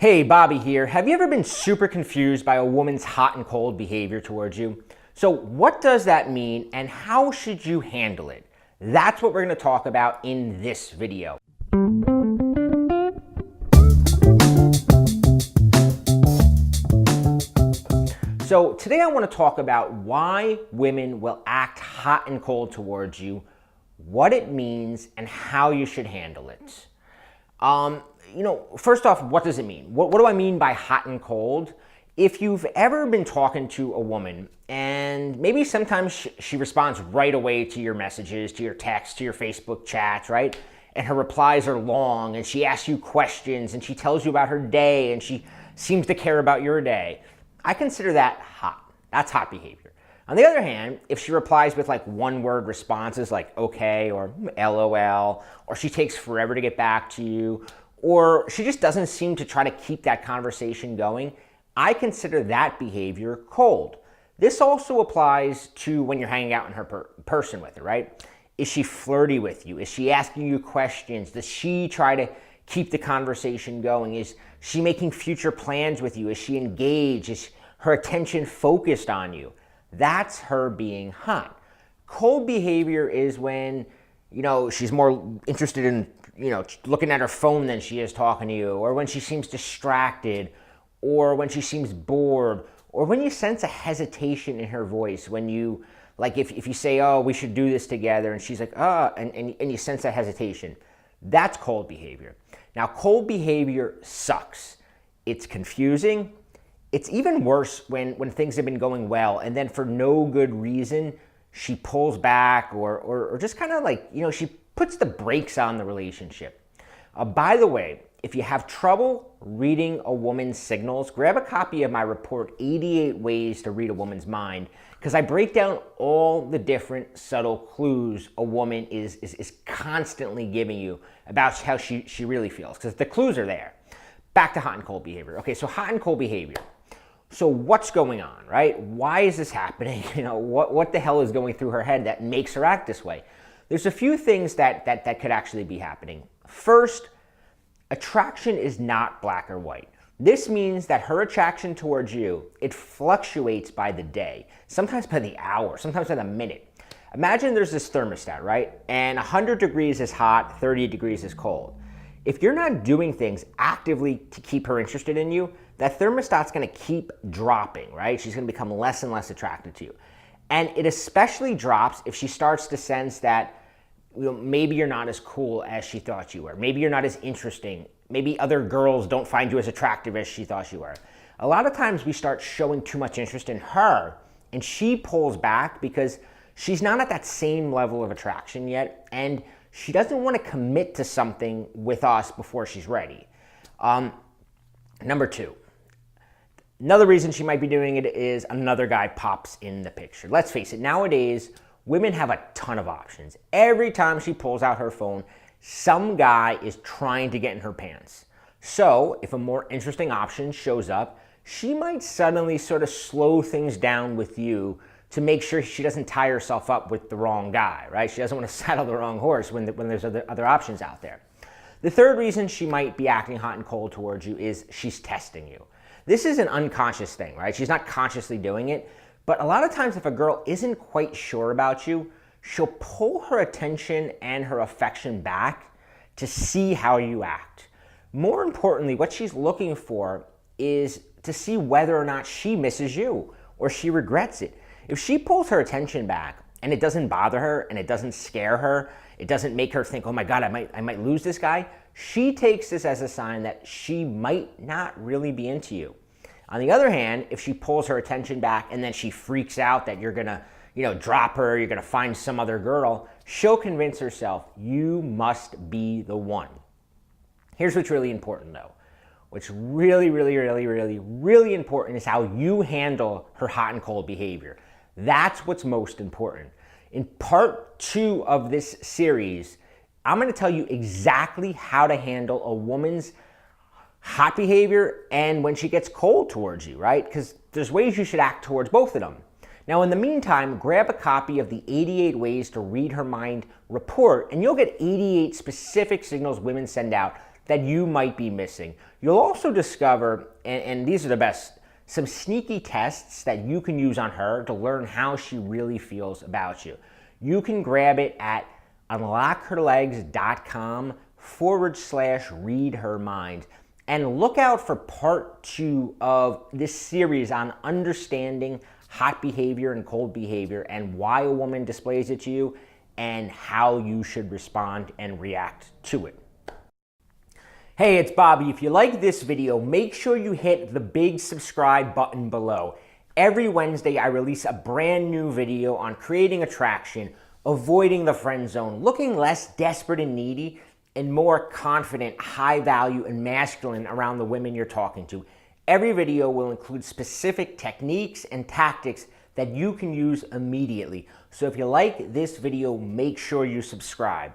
Hey, Bobby here. Have you ever been super confused by a woman's hot and cold behavior towards you? So what does that mean and how should you handle it? That's what we're going to talk about in this video. So today I want to talk about why women will act hot and cold towards you, what it means, and how you should handle it. First off, what does it mean? What do I mean by hot and cold? If you've ever been talking to a woman and maybe sometimes she responds right away to your messages, to your texts, to your Facebook chats, right? And her replies are long and she asks you questions and she tells you about her day and she seems to care about your day. I consider that hot. That's hot behavior. On the other hand, if she replies with like one-word responses like okay or LOL, or she takes forever to get back to you, or she just doesn't seem to try to keep that conversation going, I consider that behavior cold. This also applies to when you're hanging out in her person with her, right? Is she flirty with you? Is she asking you questions? Does she try to keep the conversation going? Is she making future plans with you? Is she engaged? Is her attention focused on you? That's her being hot. Cold behavior is when, she's more interested in, looking at her phone than she is talking to you, or when she seems distracted, or when she seems bored, or when you sense a hesitation in her voice, when you, like if you say, oh, we should do this together, and she's like, oh, and you sense that hesitation. That's cold behavior. Now, cold behavior sucks. It's confusing. It's even worse when things have been going well and then for no good reason, she pulls back or just kind of like, she puts the brakes on the relationship. By the way, if you have trouble reading a woman's signals, grab a copy of my report, 88 Ways to Read a Woman's Mind, because I break down all the different subtle clues a woman is constantly giving you about how she really feels, because the clues are there. Back to hot and cold behavior. Okay, so hot and cold behavior. So what's going on, right? Why is this happening? What the hell is going through her head that makes her act this way? There's a few things that could actually be happening. First, attraction is not black or white. This means that her attraction towards you, it fluctuates by the day, sometimes by the hour, sometimes by the minute. Imagine there's this thermostat, right? And 100 degrees is hot, 30 degrees is cold. If you're not doing things actively to keep her interested in you, that thermostat's gonna keep dropping, right? She's gonna become less and less attracted to you. And it especially drops if she starts to sense that maybe you're not as cool as she thought you were. Maybe you're not as interesting. Maybe other girls don't find you as attractive as she thought you were. A lot of times we start showing too much interest in her and she pulls back because she's not at that same level of attraction yet and she doesn't want to commit to something with us before she's ready. Number two, another reason she might be doing it is another guy pops in the picture. Let's face it, nowadays, women have a ton of options. Every time she pulls out her phone, some guy is trying to get in her pants. So if a more interesting option shows up, she might suddenly sort of slow things down with you to make sure she doesn't tie herself up with the wrong guy, right? She doesn't want to saddle the wrong horse when there's other options out there. The third reason she might be acting hot and cold towards you is she's testing you. This is an unconscious thing, right? She's not consciously doing it, but a lot of times if a girl isn't quite sure about you, she'll pull her attention and her affection back to see how you act. More importantly, what she's looking for is to see whether or not she misses you or she regrets it. If she pulls her attention back and it doesn't bother her and it doesn't scare her, it doesn't make her think, oh my God, I might lose this guy, she takes this as a sign that she might not really be into you. On the other hand, if she pulls her attention back and then she freaks out that you're gonna, drop her, you're gonna find some other girl, she'll convince herself you must be the one. Here's what's really important though. What's really, really, really, really, really important is how you handle her hot and cold behavior. That's what's most important. In part 2 of this series, I'm going to tell you exactly how to handle a woman's hot behavior and when she gets cold towards you, right? Because there's ways you should act towards both of them. Now, in the meantime, grab a copy of the 88 Ways to Read Her Mind report, and you'll get 88 specific signals women send out that you might be missing. You'll also discover, and these are the best, some sneaky tests that you can use on her to learn how she really feels about you. You can grab it at unlockherlegs.com/read her mind. And look out for part 2 of this series on understanding hot behavior and cold behavior and why a woman displays it to you and how you should respond and react to it. Hey, it's Bobby. If you like this video, make sure you hit the big subscribe button below. Every Wednesday, I release a brand new video on creating attraction, avoiding the friend zone, looking less desperate and needy, and more confident, high value, and masculine around the women you're talking to. Every video will include specific techniques and tactics that you can use immediately. So if you like this video, make sure you subscribe.